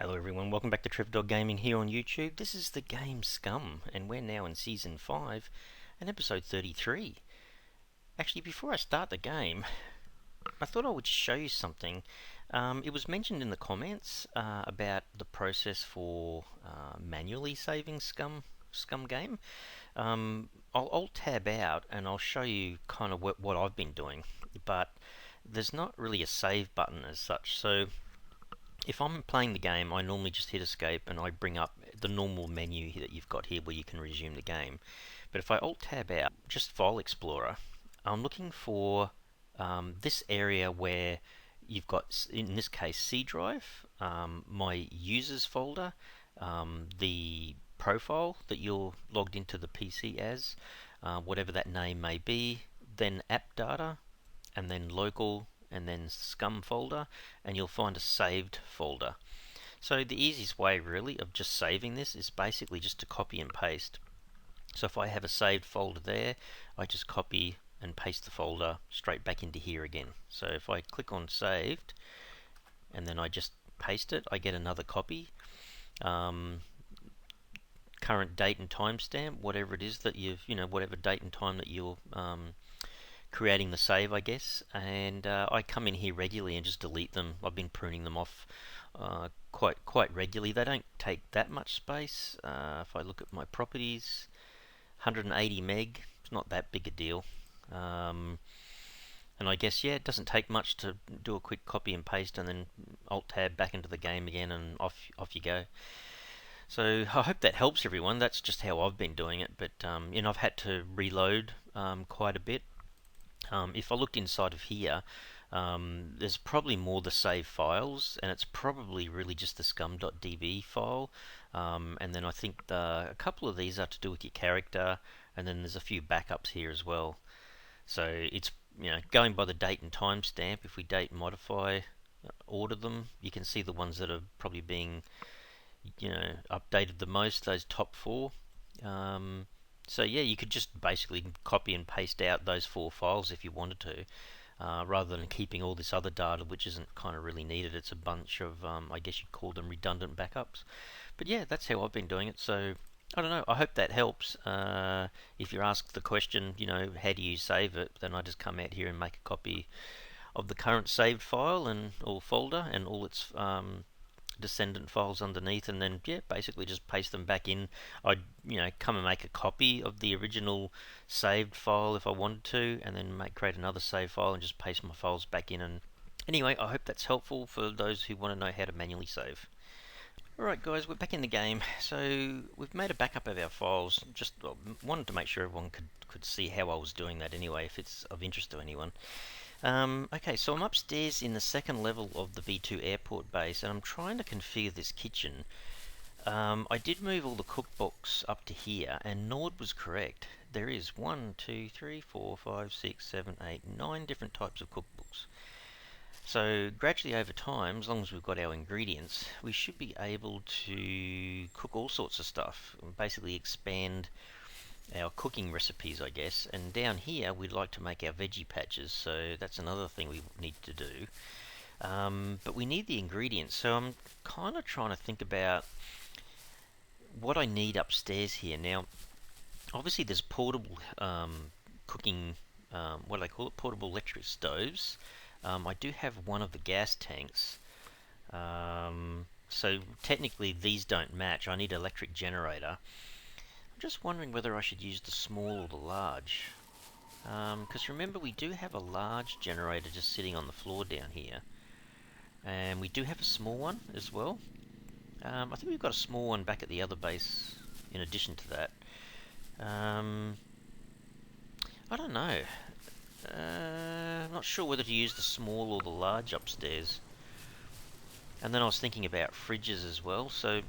Hello everyone, welcome back to Dog Gaming here on YouTube. This is the game Scum, and we're now in Season 5 and Episode 33. Actually, before I start the game, I thought I would show you something. It was mentioned in the comments about the process for manually saving Scum game. I'll Alt-tab out and I'll show you kind of what I've been doing, but there's not really a save button as such, so if I'm playing the game, I normally just hit escape and I bring up the normal menu that you've got here where you can resume the game. But if I Alt-tab out, just File Explorer, I'm looking for this area where you've got, in this case, C drive, my users folder, the profile that you're logged into the PC as, whatever that name may be, then app data, and then local, and then Scum folder, and you'll find a saved folder. So the easiest way really of just saving this is basically just to copy and paste. So if I have a saved folder there, I just copy and paste the folder straight back into here again. So if I click on saved and then I just paste it, I get another copy. Current date and timestamp, whatever it is that whatever date and time that you're creating the save, I guess, and I come in here regularly and just delete them. I've been pruning them off quite regularly. They don't take that much space. If I look at my properties, 180 meg, it's not that big a deal. And I guess, yeah, it doesn't take much to do a quick copy and paste and then Alt-tab back into the game again and off you go. So I hope that helps everyone. That's just how I've been doing it, but I've had to reload quite a bit. If I looked inside of here, there's probably more the save files, and it's probably really just the scum.db file. And then I think a couple of these are to do with your character, and then there's a few backups here as well. So it's going by the date and timestamp. If we date modify, order them, you can see the ones that are probably being updated the most. Those top four. So yeah, you could just basically copy and paste out those 4 files if you wanted to, rather than keeping all this other data which isn't kind of really needed. It's a bunch of, I guess you'd call them redundant backups. But yeah, that's how I've been doing it. So I don't know. I hope that helps. If you're asked the question, how do you save it? Then I just come out here and make a copy of the current saved file and or folder and all its descendant files underneath, and then basically just paste them back in. I'd come and make a copy of the original saved file if I wanted to, and then create another save file and just paste my files back in. And anyway, I hope that's helpful for those who want to know how to manually save. Alright guys, we're back in the game. So we've made a backup of our files. Just wanted to make sure everyone could see how I was doing that anyway, if it's of interest to anyone. Okay, so I'm upstairs in the second level of the V2 airport base, and I'm trying to configure this kitchen. I did move all the cookbooks up to here, and Nord was correct. There is 1, 2, 3, 4, 5, 6, 7, 8, 9 different types of cookbooks. So gradually over time, as long as we've got our ingredients, we should be able to cook all sorts of stuff, and basically expand our cooking recipes, I guess. And down here we'd like to make our veggie patches, so that's another thing we need to do. But we need the ingredients, so I'm kind of trying to think about what I need upstairs here. Now obviously there's portable cooking, what do they call it, portable electric stoves. I do have one of the gas tanks, so technically these don't match. I need an electric generator. I'm just wondering whether I should use the small or the large, because remember we do have a large generator just sitting on the floor down here, and we do have a small one as well. I think we've got a small one back at the other base in addition to that. I don't know. I'm not sure whether to use the small or the large upstairs. And then I was thinking about fridges as well. So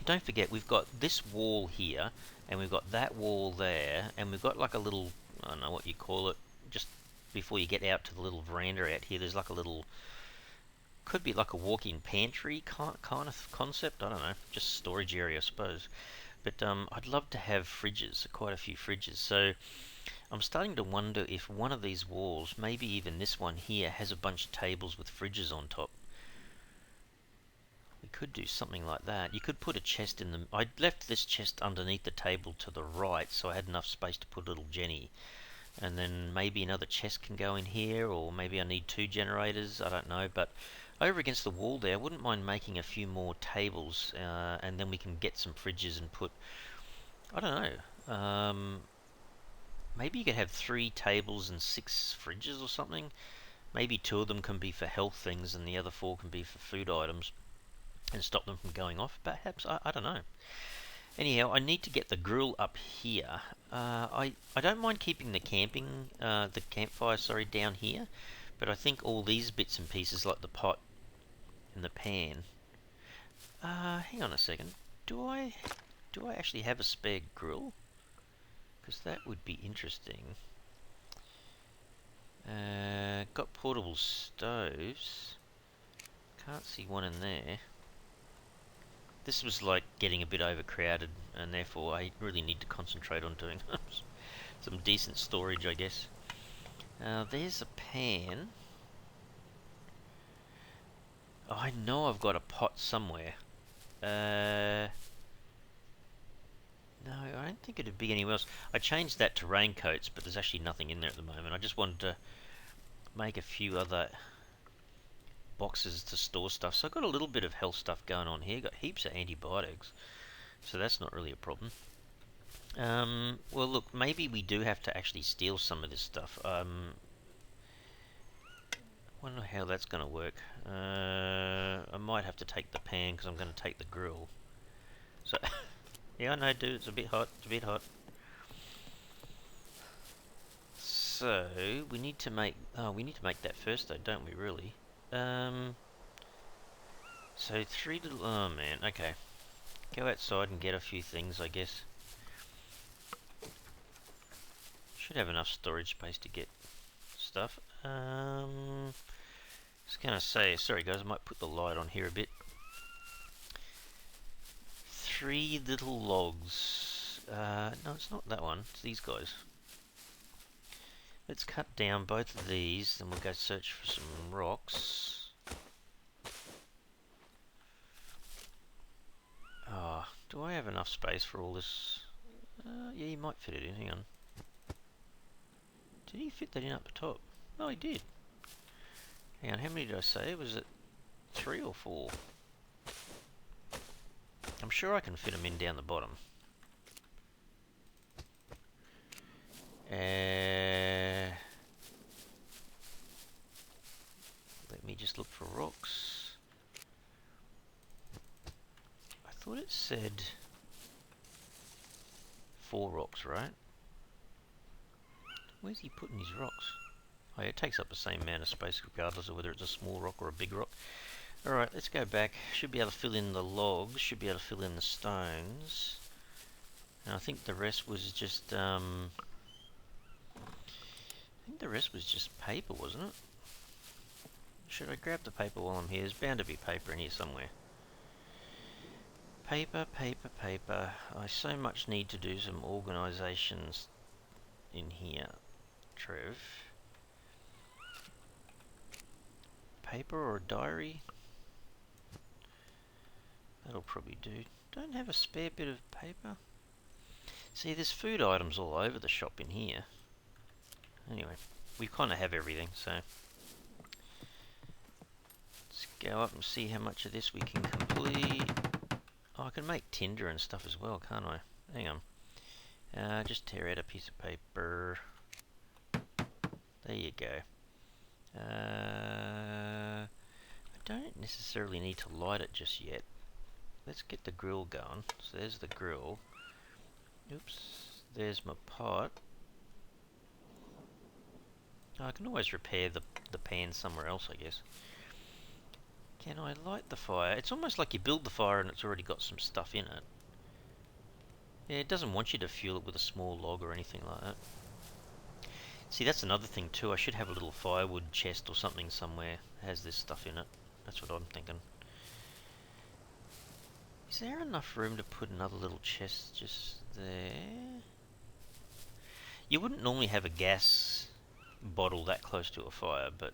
don't forget, we've got this wall here, and we've got that wall there, and we've got like a little, I don't know what you call it, just before you get out to the little veranda out here, there's like a little, could be like a walk-in pantry kind of concept, I don't know, just storage area I suppose. But I'd love to have fridges, quite a few fridges. So I'm starting to wonder if one of these walls, maybe even this one here, has a bunch of tables with fridges on top. could do something like that. You could put a chest in the... I left this chest underneath the table to the right, so I had enough space to put a little Jenny. And then maybe another chest can go in here, or maybe I need 2 generators, I don't know. But over against the wall there, I wouldn't mind making a few more tables, and then we can get some fridges and put... I don't know. Maybe you could have 3 tables and 6 fridges or something. Maybe 2 of them can be for health things and the other 4 can be for food items, and stop them from going off, perhaps. I don't know. Anyhow, I need to get the grill up here. I don't mind keeping the campfire, down here, but I think all these bits and pieces, like the pot and the pan. Hang on a second. Do I actually have a spare grill? Because that would be interesting. Got portable stoves. Can't see one in there. This was like getting a bit overcrowded, and therefore I really need to concentrate on doing some decent storage, I guess. There's a pan. Oh, I know I've got a pot somewhere. No, I don't think it'd be anywhere else. I changed that to raincoats, but there's actually nothing in there at the moment. I just wanted to make a few other boxes to store stuff. So I've got a little bit of health stuff going on here. Got heaps of antibiotics, so that's not really a problem. Well, look, maybe we do have to actually steal some of this stuff. Wonder how that's going to work. I might have to take the pan because I'm going to take the grill. So, yeah, I know, dude, it's a bit hot. It's a bit hot. So we need to make. Oh, we need to make that first, though, don't we? Really. So 3 little... Oh, man. Okay. Go outside and get a few things, I guess. Should have enough storage space to get stuff. I was going to say... Sorry, guys. I might put the light on here a bit. 3 little logs. No, it's not that one. It's these guys. Let's cut down both of these, then we'll go search for some rocks. Oh, do I have enough space for all this? Yeah, you might fit it in. Hang on. Did he fit that in up the top? Oh, he did. Hang on, how many did I say? Was it 3 or 4? I'm sure I can fit them in down the bottom. Let me just look for rocks. I thought it said 4 rocks, right? Where's he putting his rocks? Oh, yeah, it takes up the same amount of space regardless of whether it's a small rock or a big rock. Alright, let's go back. Should be able to fill in the logs, should be able to fill in the stones. And I think the rest was just, paper, wasn't it? Should I grab the paper while I'm here? There's bound to be paper in here somewhere. Paper, paper, paper. I so much need to do some organisations in here, Trev. Paper or a diary? That'll probably do. Don't have a spare bit of paper? See, there's food items all over the shop in here. Anyway, we kind of have everything, so... Let's go up and see how much of this we can complete. Oh, I can make tinder and stuff as well, can't I? Hang on. Just tear out a piece of paper. There you go. I don't necessarily need to light it just yet. Let's get the grill going. So there's the grill. Oops. There's my pot. Oh, I can always repair the pan somewhere else, I guess. Can I light the fire? It's almost like you build the fire and it's already got some stuff in it. Yeah, it doesn't want you to fuel it with a small log or anything like that. See, that's another thing too. I should have a little firewood chest or something somewhere that has this stuff in it. That's what I'm thinking. Is there enough room to put another little chest just there? You wouldn't normally have a gas bottle that close to a fire, but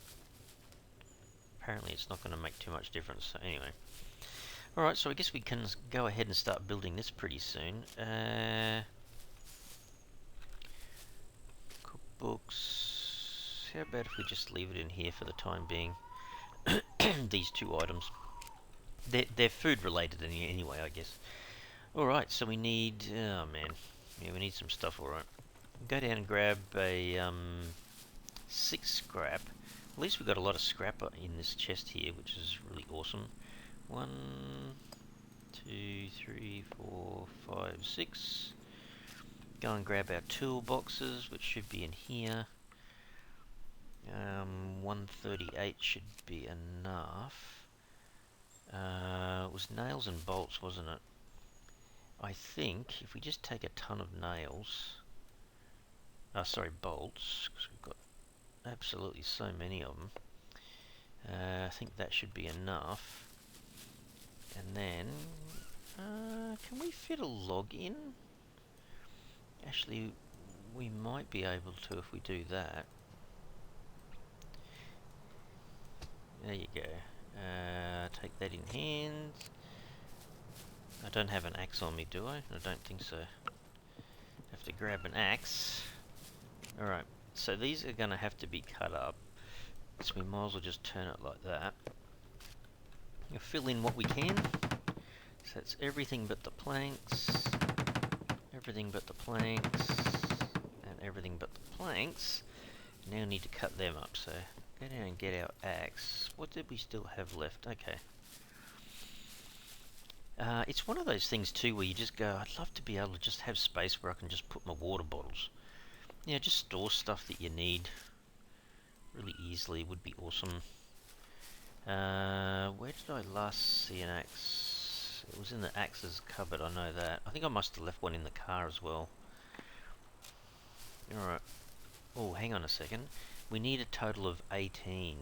apparently it's not going to make too much difference. So anyway. Alright, so I guess we can go ahead and start building this pretty soon. Cookbooks. How about if we just leave it in here for the time being? These two items. They're food related anyway, I guess. Alright, so we need... oh man. Yeah, we need some stuff, alright. Go down and grab a 6 scrap. At least we've got a lot of scrap in this chest here, which is really awesome. 1, 2, 3, 4, 5, 6. Go and grab our toolboxes, which should be in here. 138 should be enough. It was nails and bolts, wasn't it? I think if we just take a ton of nails, bolts, because we've got absolutely so many of them. I think that should be enough. And then, can we fit a log in? Actually, we might be able to if we do that. There you go. Take that in hand. I don't have an axe on me, do I? I don't think so. Have to grab an axe. Alright, so these are going to have to be cut up. So we might as well just turn it like that. We'll fill in what we can. So that's everything but the planks. Everything but the planks. And everything but the planks. Now we need to cut them up, so go down and get our axe. What did we still have left? Okay. It's one of those things too where you just go, I'd love to be able to just have space where I can just put my water bottles. Yeah, just store stuff that you need really easily would be awesome. Where did I last see an axe? It was in the axes cupboard, I know that. I think I must have left one in the car as well. Alright. Oh, hang on a second. We need a total of 18.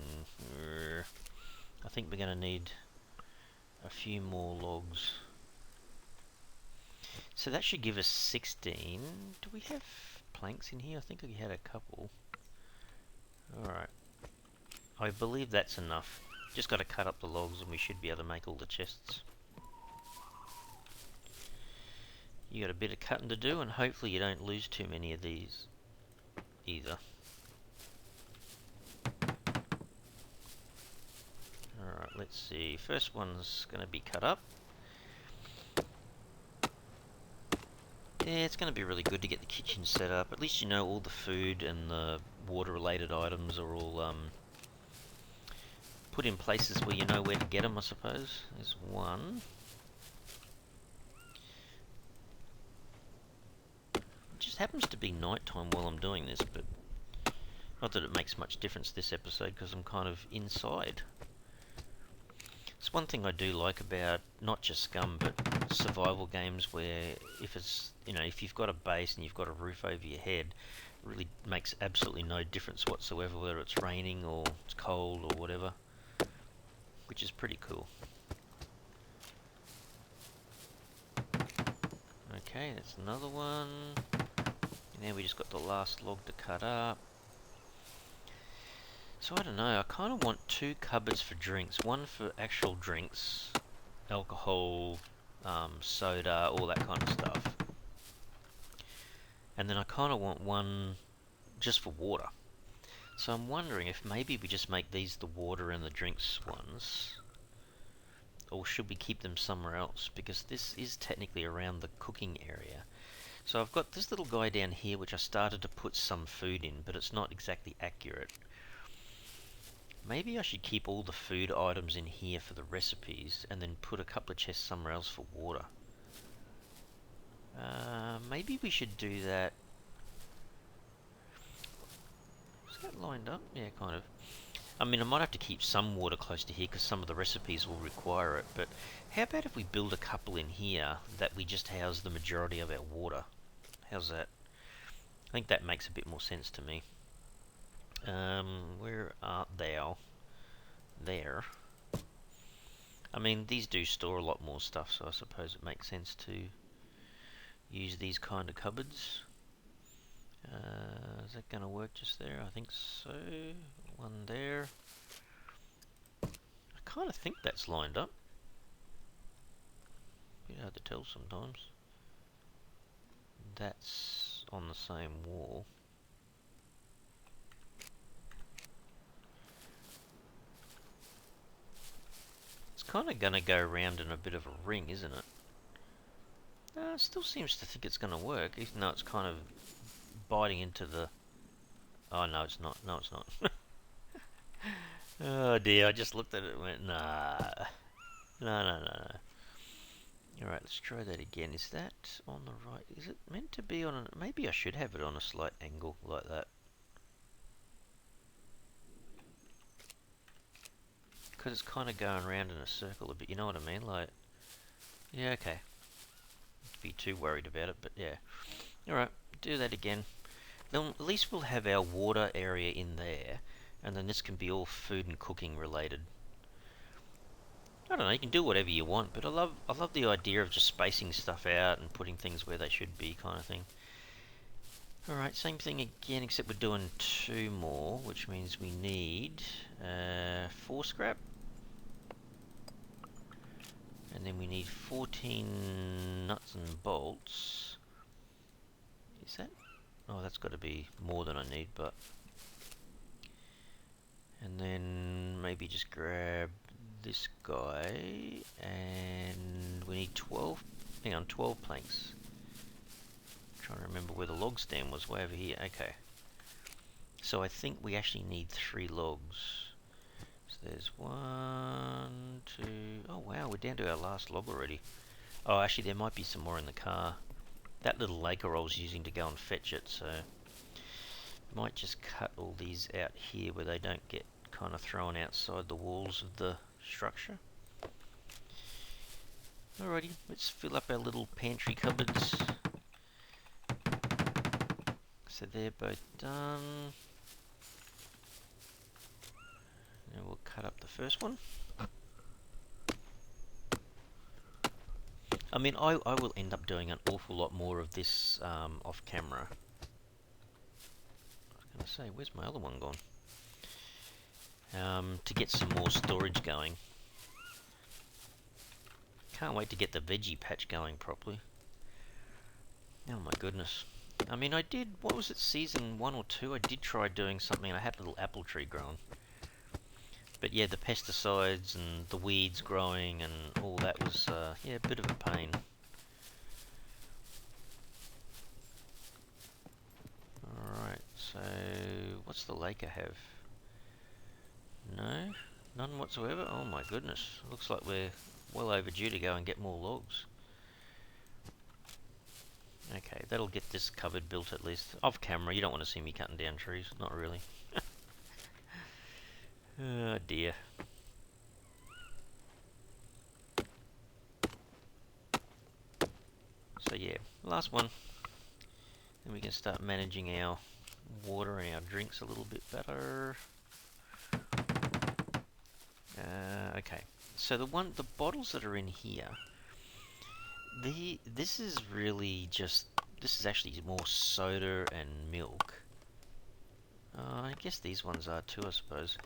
I think we're going to need a few more logs. So that should give us 16. Do we have planks in here? I think we had a couple. Alright. I believe that's enough. Just got to cut up the logs and we should be able to make all the chests. You got a bit of cutting to do and hopefully you don't lose too many of these either. Alright, let's see. First one's going to be cut up. Yeah, it's going to be really good to get the kitchen set up. At least you know all the food and the water related items are all put in places where you know where to get them, I suppose. There's one. It just happens to be nighttime while I'm doing this, but not that it makes much difference this episode because I'm kind of inside. It's one thing I do like about not just Scum but survival games where if you've got a base and you've got a roof over your head, it really makes absolutely no difference whatsoever whether it's raining or it's cold or whatever, which is pretty cool. Okay, that's another one. Now we just got the last log to cut up. So I don't know, I kind of want 2 cupboards for drinks. One for actual drinks, alcohol, soda, all that kind of stuff. And then I kind of want one just for water. So I'm wondering if maybe we just make these the water and the drinks ones. Or should we keep them somewhere else? Because this is technically around the cooking area. So I've got this little guy down here which I started to put some food in, but it's not exactly accurate. Maybe I should keep all the food items in here for the recipes and then put a couple of chests somewhere else for water. Maybe we should do that. Is that lined up? Yeah, kind of. I mean, I might have to keep some water close to here because some of the recipes will require it, but how about if we build a couple in here that we just house the majority of our water? How's that? I think that makes a bit more sense to me. Where art thou? There. I mean, these do store a lot more stuff, so I suppose it makes sense to use these kind of cupboards. Is that going to work just there? I think so. One there. I kind of think that's lined up. to tell sometimes. That's on the same wall. It's kind of going to go around in a bit of a ring, isn't it? Still seems to think it's going to work, even though it's kind of biting into the... Oh, no, it's not. No, it's not. Oh, dear. I just looked at it and went, nah. No, no, no, no. Alright, let's try that again. Is that on the right? Is it meant to be on a... Maybe I should have it on a slight angle like that. Because it's kind of going around in a circle a bit, you know what I mean? Like, yeah, okay. Not be too worried about it, but yeah. Alright, do that again. Then at least we'll have our water area in there, and then this can be all food and cooking related. I don't know, you can do whatever you want, but I love the idea of just spacing stuff out and putting things where they should be, kind of thing. Alright, same thing again, except we're doing 2 more, which means we need 4 scrap. And then we need 14 nuts and bolts. Is that? Oh, that's got to be more than I need, but... And then maybe just grab this guy, and we need 12, hang on, 12 planks. I'm trying to remember where the log stand was, way over here, okay. So I think we actually need 3 logs. So there's 1, 2, oh wow, we're down to our last log already. Oh, actually there might be some more in the car. That little Laker I was using to go and fetch it, so... Might just cut all these out here where they don't get kind of thrown outside the walls of the structure. Alrighty, let's fill up our little pantry cupboards. So they're both done. Now we'll cut up the first one. I mean, I will end up doing an awful lot more of this off camera. I was going to say, where's my other one gone? To get some more storage going. Can't wait to get the veggie patch going properly. Oh my goodness. I mean, I did, what was it, season 1 or 2? I did try doing something. I had a little apple tree growing. But yeah, the pesticides and the weeds growing and all that was, yeah, a bit of a pain. Alright, so what's the Laker have? No? None whatsoever? Oh my goodness. Looks like we're well overdue to go and get more logs. Okay, that'll get this cupboard built at least. Off camera, you don't want to see me cutting down trees. Not really. Oh dear. So yeah, last one. Then we can start managing our water and our drinks a little bit better. Okay, so the bottles that are in here, this is really just, this is actually more soda and milk. I guess these ones are too, I suppose.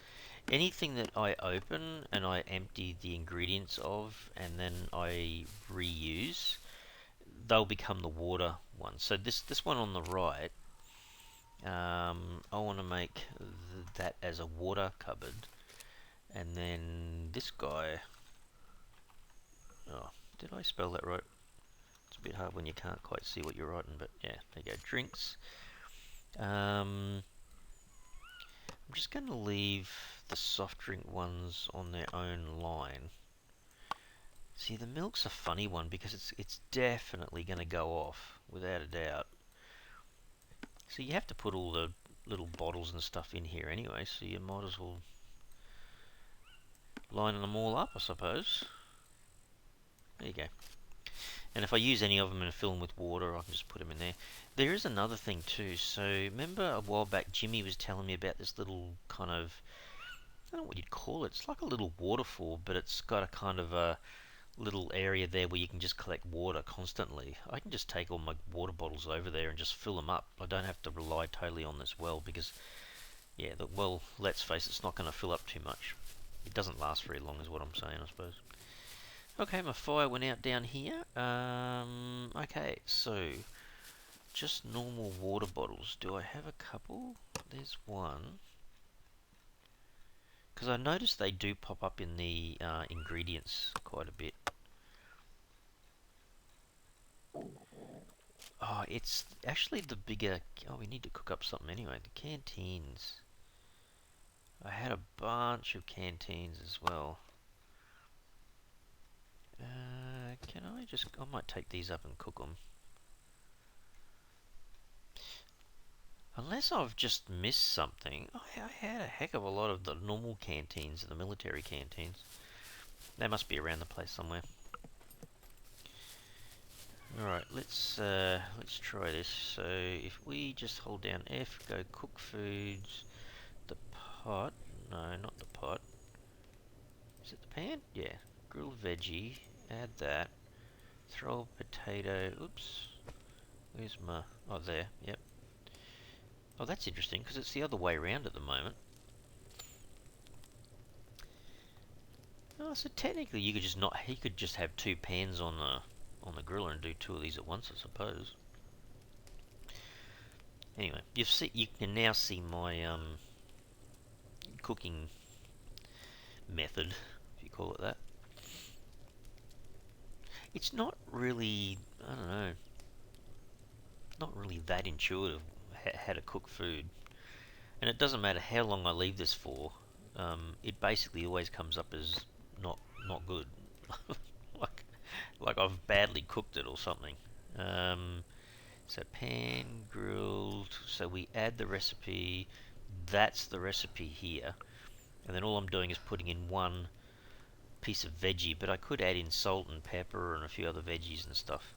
Anything that I open and I empty the ingredients of and then I reuse, they'll become the water ones. So this one on the right, I want to make that as a water cupboard. And then this guy, oh, did I spell that right? It's a bit hard when you can't quite see what you're writing, but yeah, there you go, drinks. I'm just going to leave the soft drink ones on their own line. See, the milk's a funny one because it's definitely going to go off, without a doubt. So you have to put all the little bottles and stuff in here anyway, so you might as well line them all up, I suppose. There you go. And if I use any of them and fill them with water, I can just put them in there. There is another thing too. So remember a while back Jimmy was telling me about this little kind of, I don't know what you'd call it. It's like a little waterfall, but it's got a kind of a little area there where you can just collect water constantly. I can just take all my water bottles over there and just fill them up. I don't have to rely totally on this well because, yeah, the well, let's face it, it's not going to fill up too much. It doesn't last very long is what I'm saying, I suppose. Okay, my fire went out down here. Okay, so just normal water bottles. Do I have a couple? There's one. Because I noticed they do pop up in the ingredients quite a bit. Oh, it's actually the bigger... Oh, we need to cook up something anyway. The canteens. I had a bunch of canteens as well. Can I just... I might take these up and cook them. Unless I've just missed something. I had a heck of a lot of the normal canteens, the military canteens. They must be around the place somewhere. Alright, let's try this. So if we just hold down F, go cook foods, the pot, no, not the pot. Is it the pan? Yeah. Grilled veggie, add that. Throw a potato, oops. Where's my, oh there, yep. Oh, that's interesting because it's the other way around at the moment. Oh, so technically you could just have two pans on the griller and do two of these at once, I suppose. Anyway, you can now see my cooking method, if you call it that. It's not really, I don't know, not really that intuitive how to cook food, and it doesn't matter how long I leave this for. It basically always comes up as not not good, like I've badly cooked it or something. So pan grilled. So we add the recipe. That's the recipe here, and then all I'm doing is putting in one piece of veggie, but I could add in salt and pepper and a few other veggies and stuff.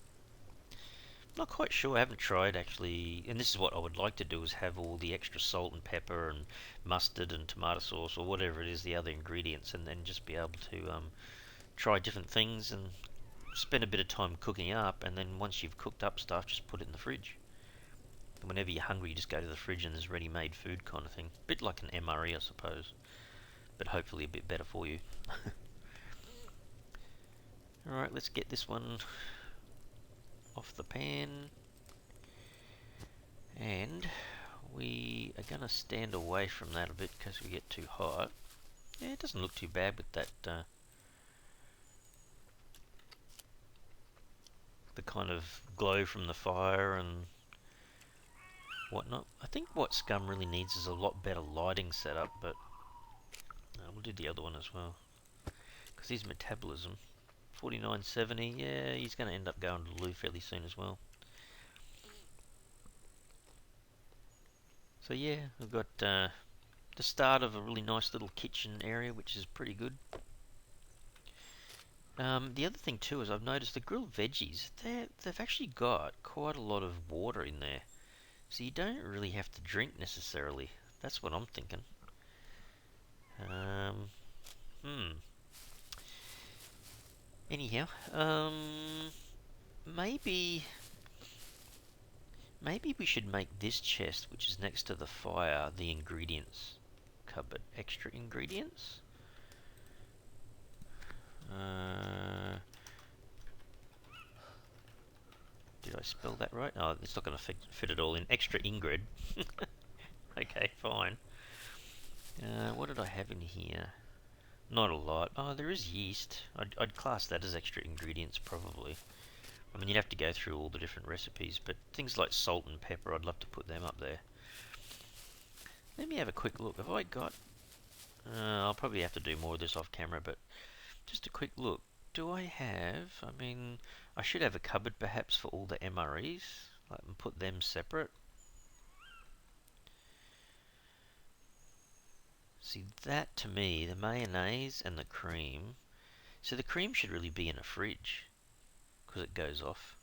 Not quite sure, I haven't tried actually, and this is what I would like to do, is have all the extra salt and pepper and mustard and tomato sauce or whatever it is, the other ingredients, and then just be able to try different things and spend a bit of time cooking up, and then once you've cooked up stuff, just put it in the fridge. And whenever you're hungry, you just go to the fridge and there's ready-made food kind of thing. A bit like an MRE, I suppose, but hopefully a bit better for you. Alright, let's get this one off the pan. And we are going to stand away from that a bit because we get too hot. Yeah, it doesn't look too bad with that, the kind of glow from the fire and whatnot. I think what Scum really needs is a lot better lighting setup, but we'll do the other one as well. Because his metabolism, 4970, yeah, he's going to end up going to the loo fairly soon as well. So yeah, we've got the start of a really nice little kitchen area, which is pretty good. The other thing too is I've noticed the grilled veggies, they've actually got quite a lot of water in there. So you don't really have to drink necessarily. That's what I'm thinking. Anyhow, maybe we should make this chest, which is next to the fire, the ingredients cupboard. Extra ingredients. Did I spell that right? Oh, it's not going to fit it all in. Extra ingrid. Okay, fine. What did I have in here? Not a lot. Oh, there is yeast. I'd class that as extra ingredients, probably. I mean, you'd have to go through all the different recipes, but things like salt and pepper, I'd love to put them up there. Let me have a quick look. Have I got... I'll probably have to do more of this off camera, but just a quick look. Do I have... I mean, I should have a cupboard perhaps for all the MREs. And put them separate. See, that to me, the mayonnaise and the cream... So the cream should really be in a fridge, because it goes off.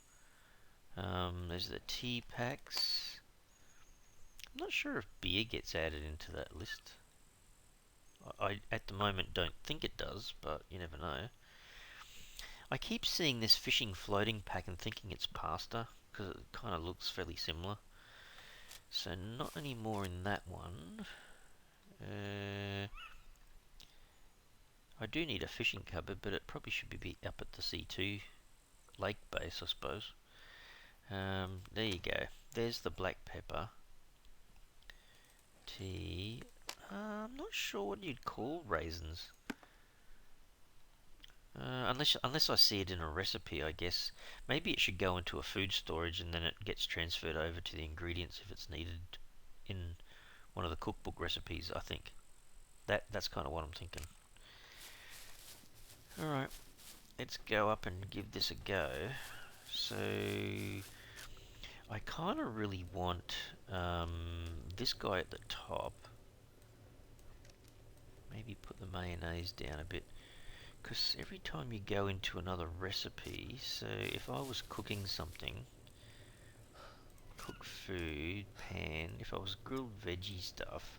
There's the tea packs. I'm not sure if beer gets added into that list. I at the moment don't think it does, but you never know. I keep seeing this fishing floating pack and thinking it's pasta, because it kind of looks fairly similar. So not any more in that one. I do need a fishing cupboard, but it probably should be up at the C2 lake base, I suppose. There you go. There's the black pepper. Tea. I'm not sure what you'd call raisins. Unless I see it in a recipe, I guess. Maybe it should go into a food storage and then it gets transferred over to the ingredients if it's needed in one of the cookbook recipes, I think. That's kind of what I'm thinking. Alright, let's go up and give this a go. So, I kind of really want this guy at the top. Maybe put the mayonnaise down a bit. Because every time you go into another recipe, so if I was cooking something, cook food, pan, if I was grilled veggie stuff,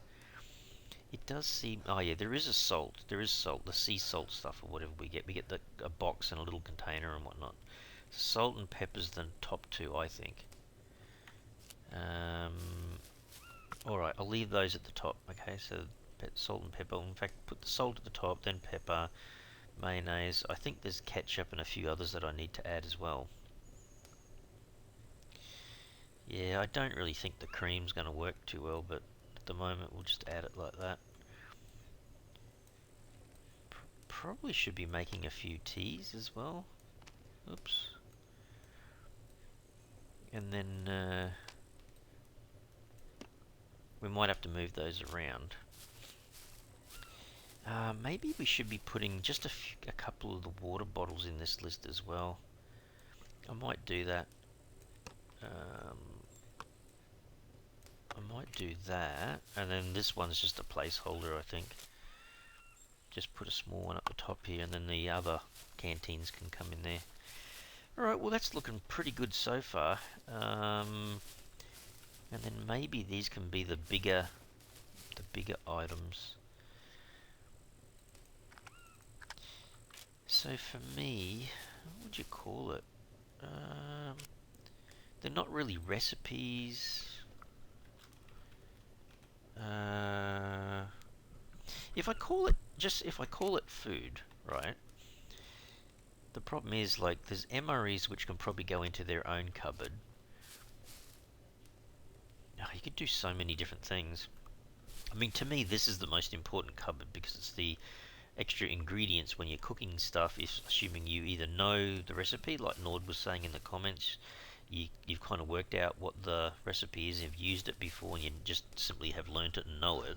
it does seem, oh yeah, there is salt, the sea salt stuff or whatever we get a box and a little container and whatnot. Salt and pepper's the top two, I think. Alright, I'll leave those at the top, okay, so salt and pepper, in fact put the salt at the top, then pepper, mayonnaise. I think there's ketchup and a few others that I need to add as well. Yeah, I don't really think the cream's going to work too well, but at the moment we'll just add it like that. Probably should be making a few teas as well. Oops. And then we might have to move those around. Maybe we should be putting just a couple of the water bottles in this list as well. I might do that. I might do that, and then this one's just a placeholder, I think. Just put a small one up the top here, and then the other canteens can come in there. Alright, well that's looking pretty good so far. And then maybe these can be the bigger items. So for me, what would you call it? They're not really recipes. If I call it food, right? The problem is, like, there's MREs which can probably go into their own cupboard. Oh, you could do so many different things. I mean, to me, this is the most important cupboard because it's the extra ingredients when you're cooking stuff. If assuming you either know the recipe, like Nord was saying in the comments, you've kind of worked out what the recipe is, you've used it before, and you just simply have learnt it and know it.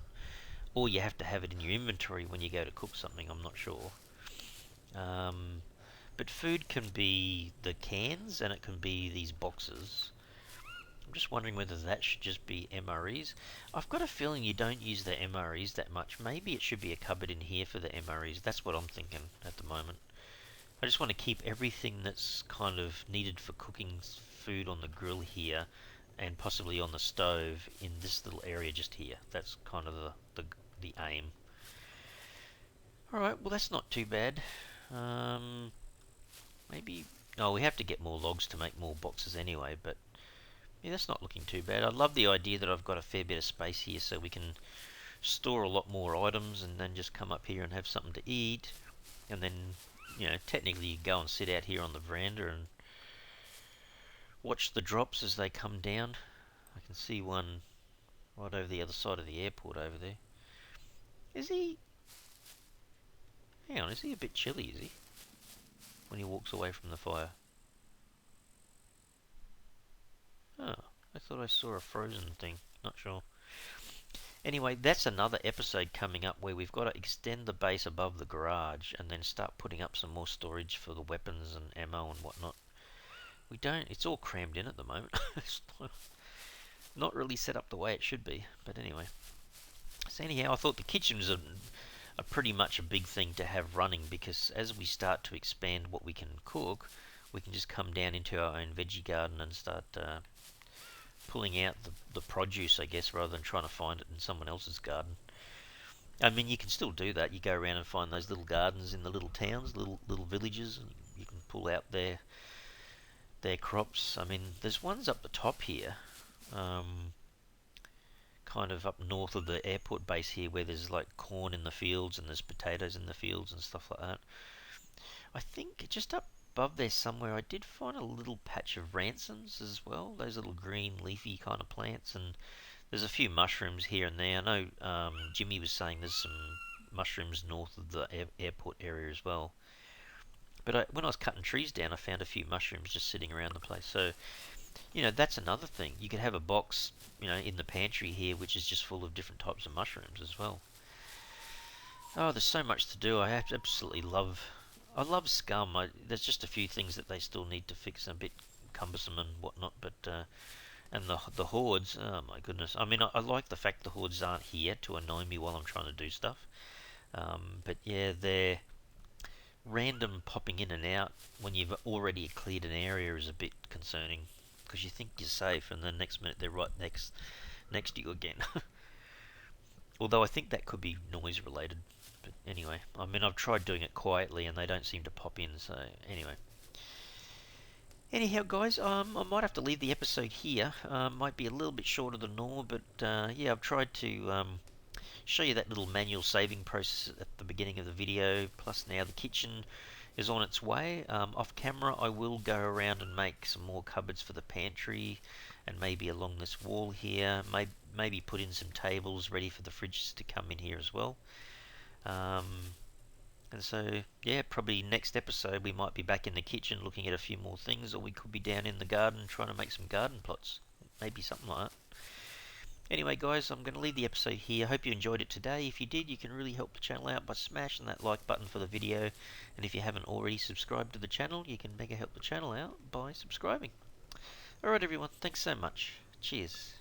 Or you have to have it in your inventory when you go to cook something, I'm not sure. But food can be the cans and it can be these boxes. I'm just wondering whether that should just be MREs. I've got a feeling you don't use the MREs that much. Maybe it should be a cupboard in here for the MREs. That's what I'm thinking at the moment. I just want to keep everything that's kind of needed for cooking food on the grill here and possibly on the stove in this little area just here. That's kind of the aim. Alright, well that's not too bad. Maybe... Oh, we have to get more logs to make more boxes anyway, but yeah, that's not looking too bad. I love the idea that I've got a fair bit of space here so we can store a lot more items and then just come up here and have something to eat. And then, you know, technically you go and sit out here on the veranda and watch the drops as they come down. I can see one right over the other side of the airport over there. Is he... Hang on, is he a bit chilly, is he? When he walks away from the fire. Oh, I thought I saw a frozen thing. Not sure. Anyway, that's another episode coming up where we've got to extend the base above the garage and then start putting up some more storage for the weapons and ammo and whatnot. We don't... It's all crammed in at the moment. It's not really set up the way it should be. But anyway. So anyhow, I thought the kitchen was a pretty much a big thing to have running, because as we start to expand what we can cook, we can just come down into our own veggie garden and start pulling out the produce, I guess, rather than trying to find it in someone else's garden. I mean, you can still do that. You go around and find those little gardens in the little towns, little villages, and you can pull out their crops. I mean, there's ones up the top here, kind kind of up north of the airport base here, where there's like corn in the fields and there's potatoes in the fields and stuff like that. I think just up above there somewhere, I did find a little patch of ransoms as well. Those little green leafy kind of plants, and there's a few mushrooms here and there. I know Jimmy was saying there's some mushrooms north of the airport area as well. But when I was cutting trees down, I found a few mushrooms just sitting around the place. So, that's another thing. You could have a box, in the pantry here, which is just full of different types of mushrooms as well. Oh, there's so much to do. Absolutely I love Scum. There's just a few things that they still need to fix, a bit cumbersome and whatnot. But and the hordes, oh my goodness. I mean, I like the fact the hordes aren't here to annoy me while I'm trying to do stuff. But yeah, they're random popping in and out when you've already cleared an area is a bit concerning, because you think you're safe and the next minute they're right next to you again. Although I think that could be noise related. But anyway, I mean, I've tried doing it quietly and they don't seem to pop in. So anyway. Anyhow, guys, I might have to leave the episode here. Might be a little bit shorter than normal, but yeah, I've tried to show you that little manual saving process at the beginning of the video. Plus now the kitchen is on its way. Off camera, I will go around and make some more cupboards for the pantry, and maybe along this wall here. Maybe put in some tables ready for the fridges to come in here as well. And so, yeah, probably next episode we might be back in the kitchen looking at a few more things, or we could be down in the garden trying to make some garden plots. Maybe something like that. Anyway, guys, I'm going to leave the episode here. Hope you enjoyed it today. If you did, you can really help the channel out by smashing that like button for the video. And if you haven't already subscribed to the channel, you can mega help the channel out by subscribing. Alright, everyone. Thanks so much. Cheers.